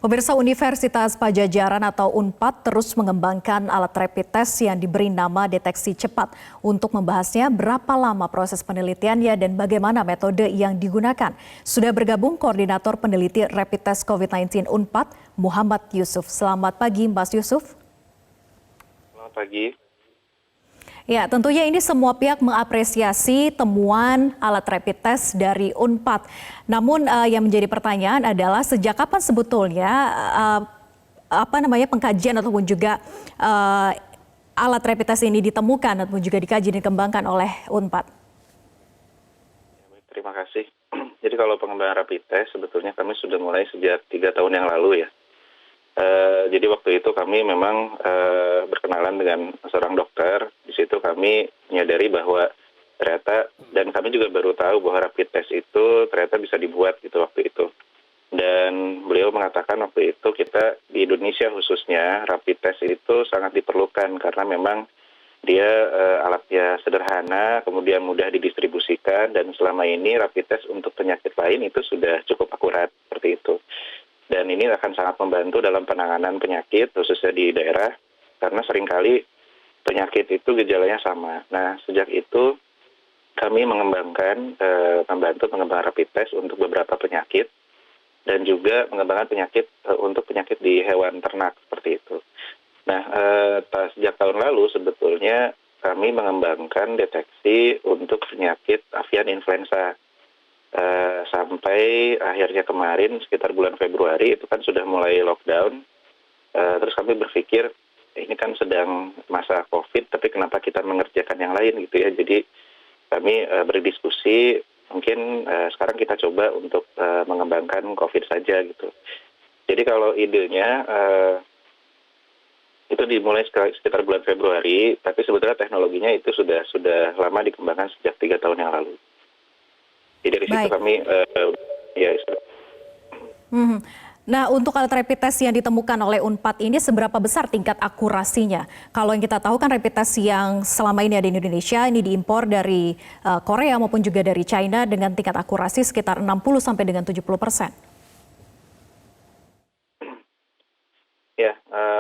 Pemirsa Universitas Pajajaran atau UNPAD terus mengembangkan alat rapid test yang diberi nama deteksi cepat. Untuk membahasnya berapa lama proses penelitiannya dan bagaimana metode yang digunakan. Sudah bergabung Koordinator Peneliti Rapid Test COVID-19 UNPAD, Muhammad Yusuf. Selamat pagi, Mas Yusuf. Selamat pagi. Ya, tentunya ini semua pihak mengapresiasi temuan alat rapid test dari UNPAD. Namun yang menjadi pertanyaan adalah sejak kapan sebetulnya pengkajian ataupun juga alat rapid test ini ditemukan ataupun juga dikaji dan dikembangkan oleh UNPAD? Terima kasih. Jadi kalau pengembangan rapid test sebetulnya kami sudah mulai sejak 3 tahun yang lalu ya. Jadi waktu itu kami memang berkenalan dengan seorang dokter. Di situ kami menyadari bahwa ternyata, dan kami juga baru tahu bahwa rapid test itu ternyata bisa dibuat gitu waktu itu. Dan beliau mengatakan waktu itu kita di Indonesia khususnya rapid test itu sangat diperlukan karena memang dia alatnya sederhana, kemudian mudah didistribusikan, dan selama ini rapid test untuk penyakit lain itu sudah cukup akurat seperti itu. Dan ini akan sangat membantu dalam penanganan penyakit, khususnya di daerah, karena seringkali penyakit itu gejalanya sama. Nah, sejak itu kami membantu pengembangan rapid test untuk beberapa penyakit, dan juga mengembangkan penyakit untuk penyakit di hewan ternak, seperti itu. Nah, sejak tahun lalu sebetulnya kami mengembangkan deteksi untuk penyakit avian influenza. Sampai akhirnya kemarin sekitar bulan Februari itu kan sudah mulai lockdown. Terus kami berpikir ini kan sedang masa COVID, tapi kenapa kita mengerjakan yang lain gitu ya. Jadi kami berdiskusi, mungkin sekarang kita coba untuk mengembangkan COVID saja gitu. Jadi kalau idenya itu dimulai sekitar bulan Februari, tapi sebetulnya teknologinya itu sudah lama dikembangkan sejak 3 tahun yang lalu. Jadi dari situ kami Nah, untuk alat rapid test yang ditemukan oleh UNPAD ini seberapa besar tingkat akurasinya? Kalau yang kita tahu kan rapid test yang selama ini ada di Indonesia ini diimpor dari Korea maupun juga dari China dengan tingkat akurasi sekitar 60 sampai dengan 70%. Ya,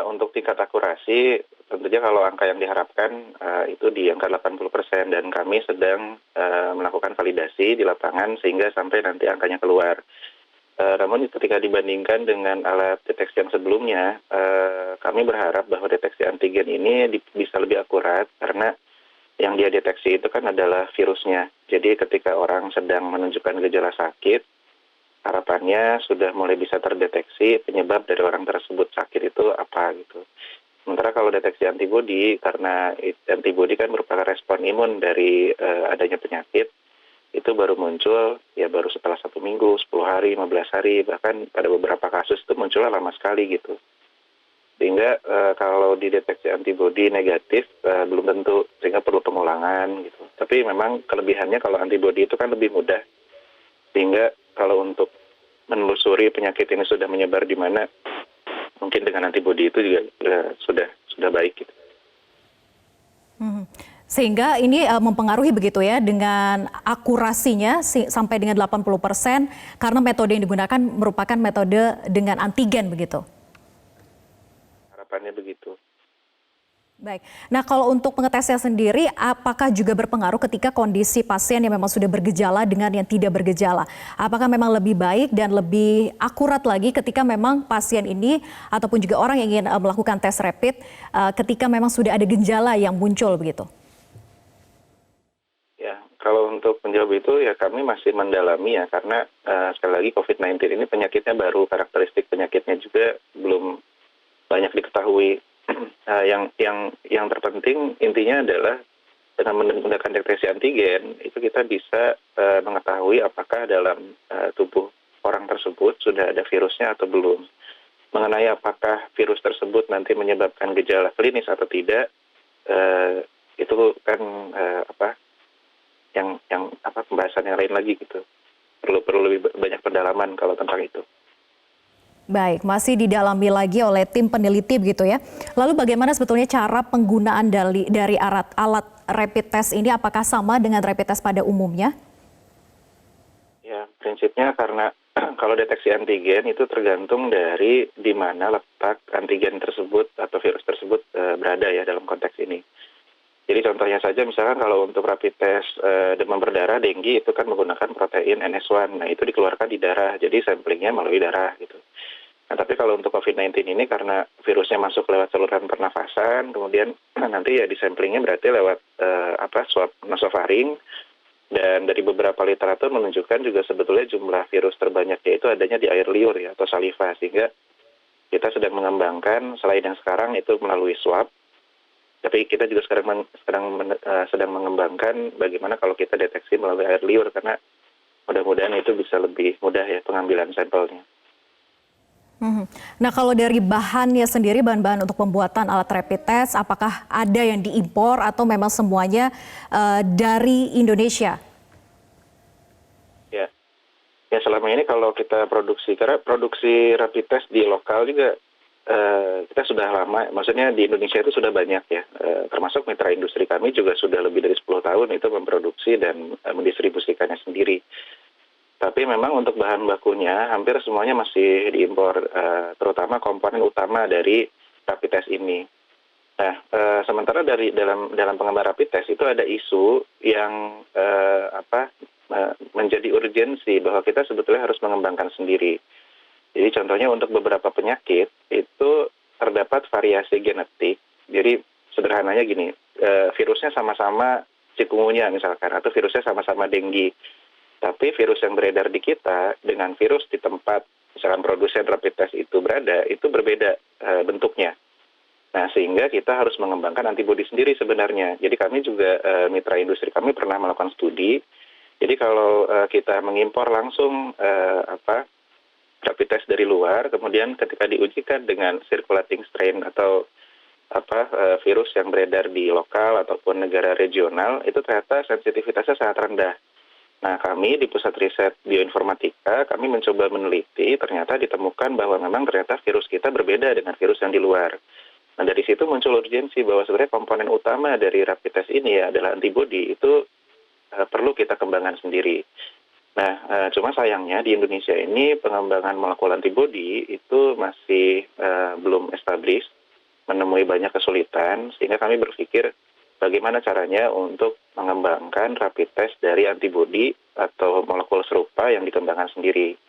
untuk tingkat akurasi tentunya kalau angka yang diharapkan itu di angka 80%, dan kami sedang melakukan validasi di lapangan sehingga sampai nanti angkanya keluar. Namun ketika dibandingkan dengan alat deteksi yang sebelumnya, kami berharap bahwa deteksi antigen ini bisa lebih akurat karena yang dia deteksi itu kan adalah virusnya. Jadi ketika orang sedang menunjukkan gejala sakit, harapannya sudah mulai bisa terdeteksi penyebab dari orang tersebut sakit itu apa gitu. Sementara kalau deteksi antibodi, karena antibodi kan merupakan respon imun dari adanya penyakit, itu baru muncul ya baru setelah 1 minggu, 10 hari, 15 hari, bahkan pada beberapa kasus itu munculnya lama sekali gitu. Sehingga kalau dideteksi antibodi negatif belum tentu, sehingga perlu pengulangan gitu. Tapi memang kelebihannya kalau antibodi itu kan lebih mudah. Sehingga kalau untuk menelusuri penyakit ini sudah menyebar di mana, mungkin dengan antibodi itu juga sudah baik gitu. Sehingga ini mempengaruhi begitu ya dengan akurasinya sampai dengan 80% karena metode yang digunakan merupakan metode dengan antigen begitu. Harapannya begitu. Baik. Nah, kalau untuk pengetesnya sendiri, apakah juga berpengaruh ketika kondisi pasien yang memang sudah bergejala dengan yang tidak bergejala? Apakah memang lebih baik dan lebih akurat lagi ketika memang pasien ini ataupun juga orang yang ingin melakukan tes rapid ketika memang sudah ada gejala yang muncul begitu? Ya, kalau untuk menjawab itu ya kami masih mendalami ya, karena sekali lagi COVID-19 ini penyakitnya baru, karakteristik penyakitnya juga belum banyak diketahui. Yang terpenting intinya adalah dengan menggunakan deteksi antigen itu kita bisa mengetahui apakah dalam tubuh orang tersebut sudah ada virusnya atau belum. Mengenai apakah virus tersebut nanti menyebabkan gejala klinis atau tidak, itu kan pembahasan yang lain lagi gitu. Perlu lebih banyak pendalaman kalau tentang itu. Baik, masih didalami lagi oleh tim peneliti begitu ya. Lalu bagaimana sebetulnya cara penggunaan dari alat rapid test ini? Apakah sama dengan rapid test pada umumnya? Ya, prinsipnya karena kalau deteksi antigen itu tergantung dari di mana letak antigen tersebut atau virus tersebut berada ya dalam konteks ini. Jadi contohnya saja misalkan kalau untuk rapid test demam berdarah, dengue itu kan menggunakan protein NS1. Nah itu dikeluarkan di darah, jadi samplingnya melalui darah gitu. Nah tapi kalau untuk COVID-19 ini karena virusnya masuk lewat saluran pernafasan, kemudian nanti ya di samplingnya berarti lewat swab nasofaring, dan dari beberapa literatur menunjukkan juga sebetulnya jumlah virus terbanyaknya itu adanya di air liur ya atau saliva, sehingga kita sedang mengembangkan selain yang sekarang itu melalui swab. Tapi kita juga sedang mengembangkan bagaimana kalau kita deteksi melalui air liur, karena mudah-mudahan itu bisa lebih mudah ya pengambilan sampelnya. Nah kalau dari bahannya sendiri, bahan-bahan untuk pembuatan alat rapid test, apakah ada yang diimpor atau memang semuanya dari Indonesia? Ya, ya selama ini kalau kita produksi, karena produksi rapid test di lokal juga kita sudah lama, maksudnya di Indonesia itu sudah banyak ya, termasuk mitra industri kami juga sudah lebih dari 10 tahun itu memproduksi dan mendistribusikannya sendiri. Tapi memang untuk bahan bakunya hampir semuanya masih diimpor, terutama komponen utama dari rapid test ini. Nah, sementara dalam pengembangan rapid test itu ada isu yang menjadi urgensi bahwa kita sebetulnya harus mengembangkan sendiri. Jadi contohnya untuk beberapa penyakit itu terdapat variasi genetik. Jadi sederhananya gini, virusnya sama-sama chikungunya misalkan, atau virusnya sama-sama dengue. Tapi virus yang beredar di kita dengan virus di tempat misalkan produsen rapid test itu berada, itu berbeda bentuknya. Nah sehingga kita harus mengembangkan antibodi sendiri sebenarnya. Jadi kami juga, mitra industri kami pernah melakukan studi. Jadi kalau kita mengimpor langsung rapid test dari luar, kemudian ketika diujikan dengan circulating strain atau virus yang beredar di lokal ataupun negara regional, itu ternyata sensitivitasnya sangat rendah. Nah kami di Pusat Riset Bioinformatika, kami mencoba meneliti, ternyata ditemukan bahwa memang ternyata virus kita berbeda dengan virus yang di luar. Nah dari situ muncul urgensi bahwa sebenarnya komponen utama dari rapid test ini ya adalah antibodi, itu perlu kita kembangkan sendiri. Nah, cuma sayangnya di Indonesia ini pengembangan molekul antibodi itu masih belum established, menemui banyak kesulitan, sehingga kami berpikir bagaimana caranya untuk mengembangkan rapid test dari antibodi atau molekul serupa yang dikembangkan sendiri.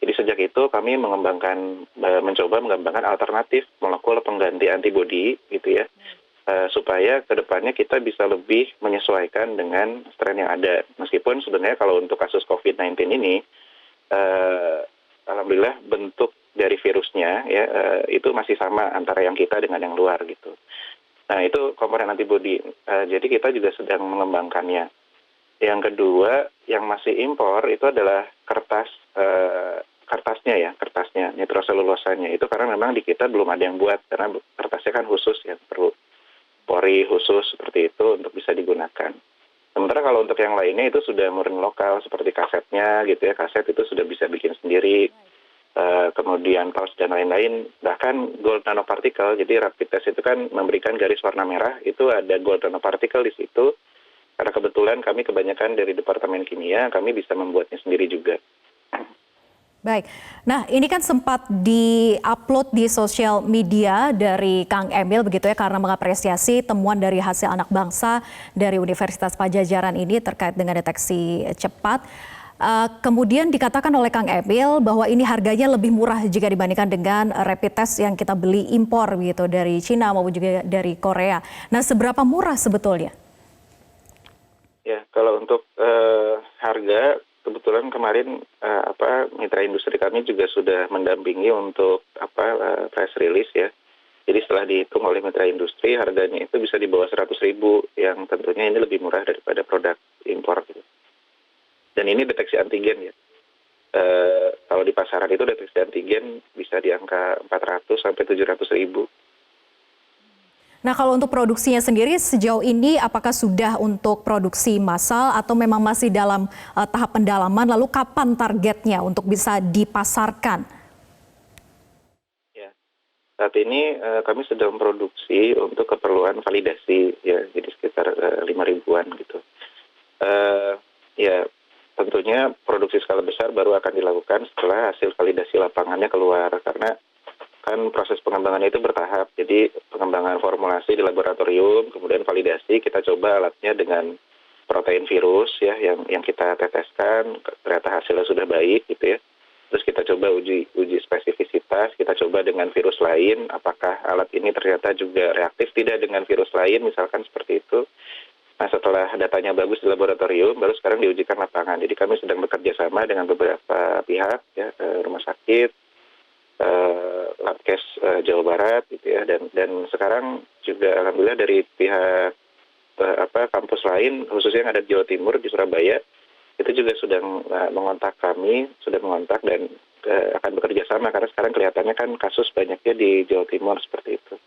Jadi sejak itu kami mencoba mengembangkan alternatif molekul pengganti antibodi, gitu ya. Supaya kedepannya kita bisa lebih menyesuaikan dengan strain yang ada. Meskipun sebenarnya kalau untuk kasus COVID-19 ini, alhamdulillah bentuk dari virusnya ya itu masih sama antara yang kita dengan yang luar gitu. Nah itu komponen antibodi. Jadi kita juga sedang mengembangkannya. Yang kedua, yang masih impor itu adalah kertasnya nitroselulosanya. Itu karena memang di kita belum ada yang buat, karena kertasnya kan khusus ya, perlu pori khusus seperti itu untuk bisa digunakan. Sementara kalau untuk yang lainnya itu sudah murni lokal, seperti kasetnya gitu ya, kaset itu sudah bisa bikin sendiri, kemudian pouch dan lain-lain, bahkan gold nanoparticle. Jadi rapid test itu kan memberikan garis warna merah, itu ada gold nanoparticle di situ, karena kebetulan kami kebanyakan dari Departemen Kimia, kami bisa membuatnya sendiri juga. Baik, nah ini kan sempat di-upload di sosial media dari Kang Emil begitu ya, karena mengapresiasi temuan dari hasil anak bangsa dari Universitas Padjadjaran ini terkait dengan deteksi cepat. Kemudian dikatakan oleh Kang Emil bahwa ini harganya lebih murah jika dibandingkan dengan rapid test yang kita beli impor gitu dari Cina maupun juga dari Korea. Nah seberapa murah sebetulnya? Ya, kalau untuk harga, kebetulan kemarin mitra industri kami juga sudah mendampingi untuk press release ya. Jadi setelah dihitung oleh mitra industri, harganya itu bisa di bawah 100.000, yang tentunya ini lebih murah daripada produk impor gitu. Dan ini deteksi antigen ya. Kalau di pasaran itu deteksi antigen bisa di angka 400 sampai 700.000. Nah kalau untuk produksinya sendiri sejauh ini apakah sudah untuk produksi massal atau memang masih dalam tahap pendalaman, lalu kapan targetnya untuk bisa dipasarkan? Ya, saat ini kami sedang produksi untuk keperluan validasi ya, jadi sekitar 5.000-an gitu. Ya tentunya produksi skala besar baru akan dilakukan setelah hasil validasi lapangannya keluar, karena kan proses pengembangan itu bertahap. Jadi pengembangan formulasi di laboratorium, kemudian validasi, kita coba alatnya dengan protein virus ya yang kita teteskan, ternyata hasilnya sudah baik gitu ya. Terus kita coba uji spesifisitas, kita coba dengan virus lain, apakah alat ini ternyata juga reaktif tidak dengan virus lain, misalkan seperti itu. Nah, setelah datanya bagus di laboratorium, baru sekarang diujikan lapangan. Jadi kami sedang bekerja sama dengan beberapa pihak, ya, rumah sakit, Labkes Jawa Barat, gitu ya, dan sekarang juga alhamdulillah dari pihak kampus lain, khususnya yang ada di Jawa Timur, di Surabaya, itu juga sudah mengontak kami, sudah mengontak dan akan bekerja sama, karena sekarang kelihatannya kan kasus banyaknya di Jawa Timur seperti itu.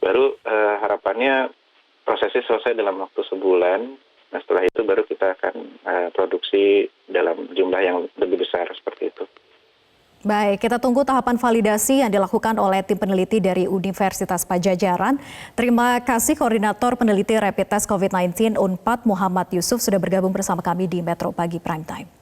Baru harapannya prosesnya selesai dalam waktu sebulan. Nah, setelah itu baru kita akan produksi dalam jumlah yang lebih besar seperti itu. Baik, kita tunggu tahapan validasi yang dilakukan oleh tim peneliti dari Universitas Padjadjaran. Terima kasih Koordinator Peneliti Rapid Test COVID-19 UNPAD Muhammad Yusuf sudah bergabung bersama kami di Metro Pagi Prime Time.